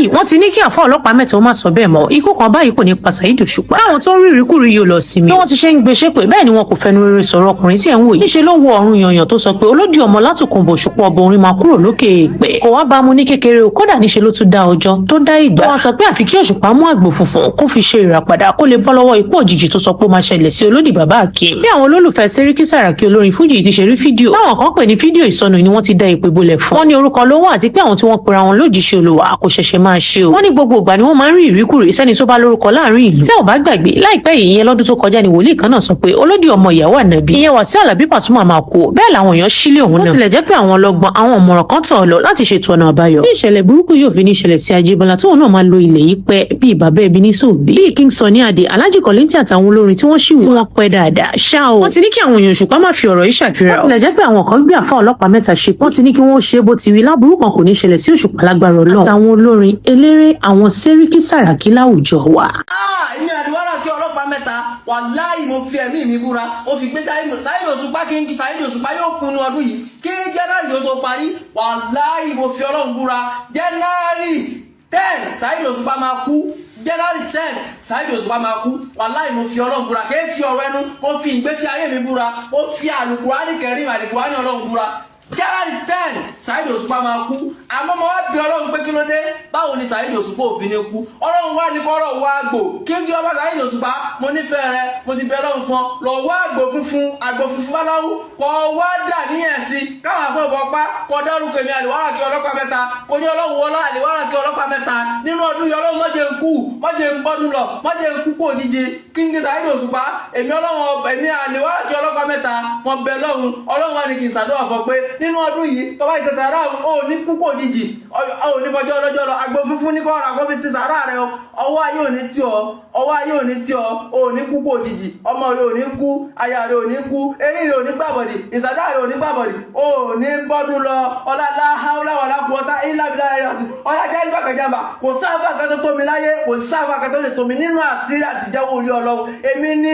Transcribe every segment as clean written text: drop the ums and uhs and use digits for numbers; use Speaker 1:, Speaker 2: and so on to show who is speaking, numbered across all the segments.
Speaker 1: báyìí wọ́n ti ní kí àfáà ọlọ́pàá mẹ́ta ó má sọ bẹ́ẹ̀ mọ́, ikú kan báyìí kò ní pa Saidi Òṣùpá. Àwọn tó ń rí ìrìkúrì yóò lọ sinmi. Bí wọ́n ti ṣe ń gbé ṣépè bẹ́ẹ̀ ni wọn kò fẹnu rere sọ̀rọ̀ ọkùnrin tí ẹ̀ ń wò yìí. Níṣe ló wọ ọ̀run yanyan tó sọ pé olódì ọmọ látòkùnbọ̀ Òṣùpá ọba orin máa kúrò lókè èèpẹ̀. Kò wá bá mu ní kékeré o, kódà níṣe ló tún dá ọjọ́ tó dá ìgbà. Wọ́n sọ pé àfi kí Òṣùpá mú àgbò funfun kó fi ṣe ìràpadà kó lè bọ́ lọ́wọ́ ikú òjijì tó sọ pé ó máa ṣẹlẹ̀ sí olódì bàbá Akeem. Bí àwọn olólùfẹ́ Sẹ́ríkí Sàràkí olórin fújì ti ṣe rí fídíò táwọn kan pè ní fídíò ìsọnù ni wọ́n ti dá ìpè bolẹ̀ fún. Wọ́n ní orúkọ ló wà àti pé àwọn tí wọ́n pera wọn lójíṣẹ́ Olúwa kò ṣẹ̀ṣẹ̀ máa ṣe o. Wọ́n ní gbogbo ìgbà ni wọ́n máa ń rí ìríkùrí sẹ́ni tó bá lórúkọ láàrin ìlú. Tí ò bá gbàgbé láìpẹ́ yìí yẹn lọ́dún tó kọjá ni wòlíì kan náà sọ pé olódì ọmọ ìyàwó ànábì ìyẹn wà sí Àlàbí Pasuma máa kú. Bẹ́ẹ̀ làwọn èèyàn sílé òun náà. Ó tilẹ̀ jẹ́ pé àwọn ọlọ́gbọ́n àwọn ọ̀mọ̀ràn kan tọ̀ lọ láti ṣètò ọ̀nà àbáyọ. Bí ìṣẹ̀lẹ̀ burúkú yóò fi ní ìṣẹ̀lẹ̀ sí Ajíbọ́lá tóun náà máa lo ilẹ̀ yìí pẹ́ bíi bàbá ẹbí ní sòbí. Bíi King Sunny Adé, Alhaji Kollington àtàwọn olórin tí wọ́n ṣì wọ́n pẹ́ dáadáa. Ṣá o. Wọ́n ti ní kí àwọn èèyàn Òṣùpá má fi ọ̀rọ̀ yìí ṣàfihàn. Ó tilẹ̀ jẹ́ pé àwọn kan gbé àfáà ọlọ́pàá mẹ́ta ṣe. Wọ́n ti ní kí wọ́n ṣe bó ti wí láburú kan kò ní ṣẹlẹ̀ sí Òṣùpá lágbára Ọlọ́run. Àtàwọn olórin eléré àwọn Sẹ́ríkí Sàràkí láwùjọ wa.
Speaker 2: Ìyẹn àdìwárà kí ọlọ́pàá mẹ́ta wàláhì mo fi ẹ̀mí mi búra ó fi gbé Saidi Òṣùpá kí n kí Saidi Òṣùpá yóò kunu ọdún yìí kí January yóò tó parí wàláhì mo fi Ọlọ́run búra January 10 Saidi Òṣùpá máa kú January 10 Saidi Òṣùpá máa kú wàláhì mo fi Ọlọ́run búra kí n fi ọ̀rọ̀ ẹnu mo fi ìgbésí ayé mi búra ó fi àlùkùránì kẹrin àlùkùránì Ọlọ́run búra January 10 Saidi Òṣùpá máa kú àmọ́ mo wá bí Ọlọ́run pé kí ló dé báwo ni Saidi Òṣùpá òfin ní kú Ọlọ́run wá ní kọ́rọ̀ wá àgbò kí n kí ọba Saidi Òṣùpá mo nífẹ̀ẹ́ rẹ mo ti bẹ Ọlọ́run fún ọ lọ wá àgbò funfun báláwú kọ wá dà níyẹn sí káwọn àpọ̀bọ̀ pa kọ dárúkọ èmi àlìwárà kí ọlọ́pàá mẹ́ta kò ní Ọlọ́run wọlé àlìwárà kí ọlọ́pàá mẹ́ta nínú ọdún yìí Ọlọ́run mọ́jẹ̀ ń kú mọ́jẹ̀ ń bọ́dún lọ mọ́jẹ̀ ń kú kó òjijì kí n kí Saidi Òṣùpá èmi àlìwárà kí ọlọ́pàá mẹ́ta mo bẹ Ọlọ́run wá ní kí n ṣàdúrà fún pé nínú ọdún yìí tọ́ba ìṣẹ̀tàrà ò ní kúkú òjijì ò ní bọjọ́ ọlọ́jọ́ lọ àgbo funfun ní kọ́ra kó fi ṣe sàárà rẹ ọwọ́ ayé ò ní tí ọ ò ní kúkú òjijì ọmọ rẹ ò ní kú aya rẹ ò ní kú eré rẹ ò ní gbàbọ̀dì ìṣàdá rẹ ò ní gbàbọ̀dì ò ní bọ́dún lọ ọlọ́lá haúláwà lápọ̀ọ́tà ìlàbílà rẹ ọ̀sìn ọlá jẹ́ nípa kẹjàmbá kò sáfà kan tó tómi láyé kò sáfà kan tó lè tómi nínú àṣírí àtijọ́wò orí Ọlọ́run èmi ní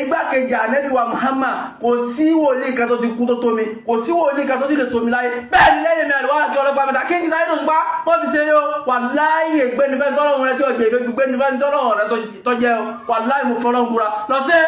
Speaker 2: igbákejì ànábì wa Muhammad kò sí wòlíì kan tó ti kú tó tómi kò sí wòlíì kan tó ti lè tómi láyé bẹ́ẹ̀ ni lẹ́yìn mi àlùwárà kí ọlọ́pàá mẹ́ta kí n Saidi Òṣùpá wọ́n fi ṣe yó wà láyé gbẹ́nifẹ́ tọ́lọ́run rẹ tí ọjọ́ ìgbẹ́nifẹ́ tọ́lọ́run rẹ tọ́jẹ́ wà láyé mo fọ́lọ́run búra lọ sí